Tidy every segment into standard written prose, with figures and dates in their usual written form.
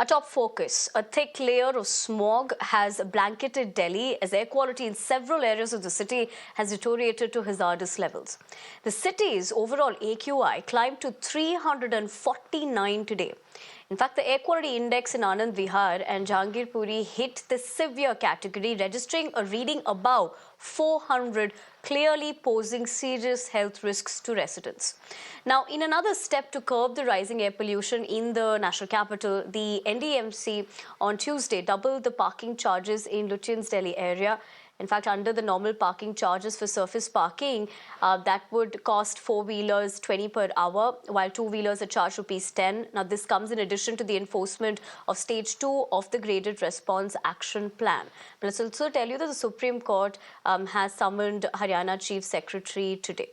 A top focus, a thick layer of smog has blanketed Delhi as air quality in several areas of the city has deteriorated to hazardous levels. The city's overall AQI climbed to 349 today. In fact, the air quality index in Anand Vihar and Jahangirpuri hit the severe category, registering a reading above 400, clearly posing serious health risks to residents. Now, in another step to curb the rising air pollution in the national capital, the NDMC on Tuesday doubled the parking charges in Lutyens Delhi area. In fact, under the normal parking charges for surface parking, that would cost four-wheelers 20 per hour, while two-wheelers are charged rupees 10. Now, this comes in addition to the enforcement of stage 2 of the graded response action plan. But let's also tell you that the Supreme Court has summoned Haryana Chief Secretary today.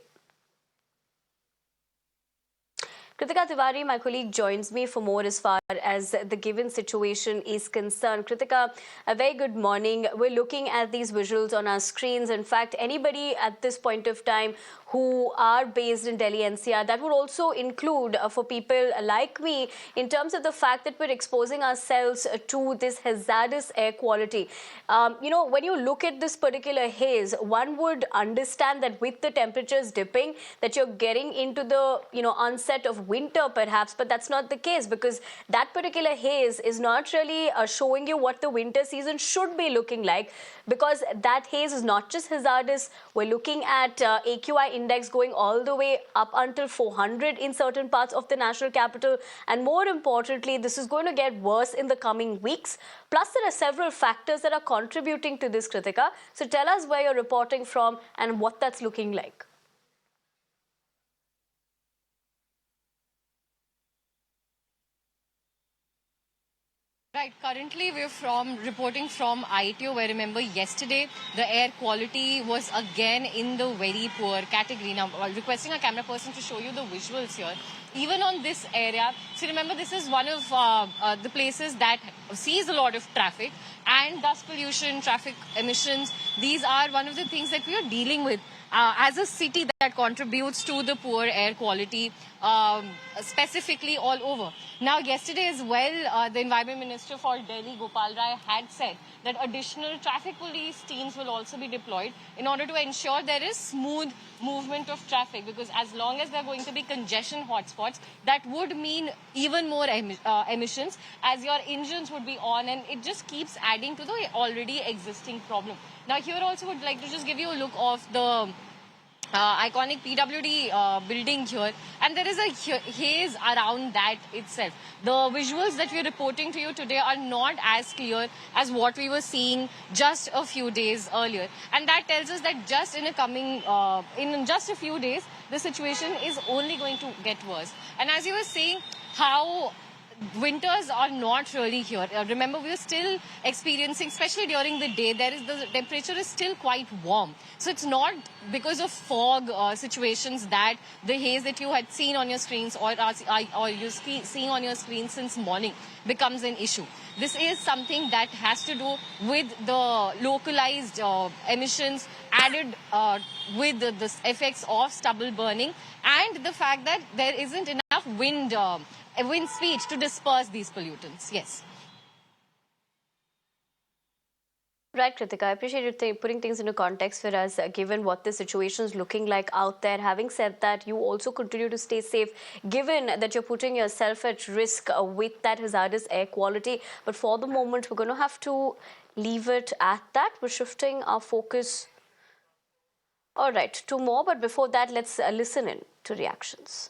Kritika Tiwari, my colleague, joins me for more as far as the given situation is concerned. Kritika, a very good morning. We're looking at these visuals on our screens. In fact, anybody at this point of time who are based in Delhi-NCR, that would also include for people like me in terms of the fact that we're exposing ourselves to this hazardous air quality. When you look at this particular haze, one would understand that with the temperatures dipping, that you're getting into the onset of winter perhaps, but that's not the case because that particular haze is not really showing you what the winter season should be looking like, because that haze is not just hazardous. We're looking at AQI index going all the way up until 400 in certain parts of the national capital, and more importantly, this is going to get worse in the coming weeks. Plus, there are several factors that are contributing to this, Kritika. So tell us where you're reporting from and what that's looking like. Right, currently we're reporting from ITO, where remember yesterday the air quality was again in the very poor category. Now, requesting our camera person to show you the visuals here. Even on this area, so remember this is one of the places that sees a lot of traffic and dust pollution, traffic emissions. These are one of the things that we are dealing with as a city that contributes to the poor air quality, specifically all over. Now, yesterday as well, the Environment Minister for Delhi, Gopal Rai, had said that additional traffic police teams will also be deployed in order to ensure there is smooth movement of traffic, because as long as there are going to be congestion hotspots, that would mean even more emissions, as your engines would be on, and it just keeps adding to the already existing problem. Now, here also would like to just give you a look of the iconic PWD building here, and there is a haze around that itself. The visuals that we're reporting to you today are not as clear as what we were seeing just a few days earlier, and that tells us that just in just a few days the situation is only going to get worse. And as you were saying, how winters are not really here. Remember, we are still experiencing, especially during the day, the temperature is still quite warm. So it's not because of fog situations that the haze that you had seen on your screens or you're seeing on your screen since morning becomes an issue. This is something that has to do with the localized emissions added with the effects of stubble burning and the fact that there isn't enough wind speed to disperse these pollutants. Yes. Right, Kritika. I appreciate you putting things into context for us, given what the situation is looking like out there. Having said that, you also continue to stay safe, given that you're putting yourself at risk with that hazardous air quality. But for the moment, we're going to have to leave it at that. We're shifting our focus. All right, two more. But before that, let's listen in to reactions.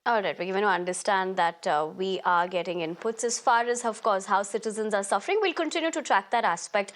All right, we're given to understand that we are getting inputs as far as, of course, how citizens are suffering. We'll continue to track that aspect.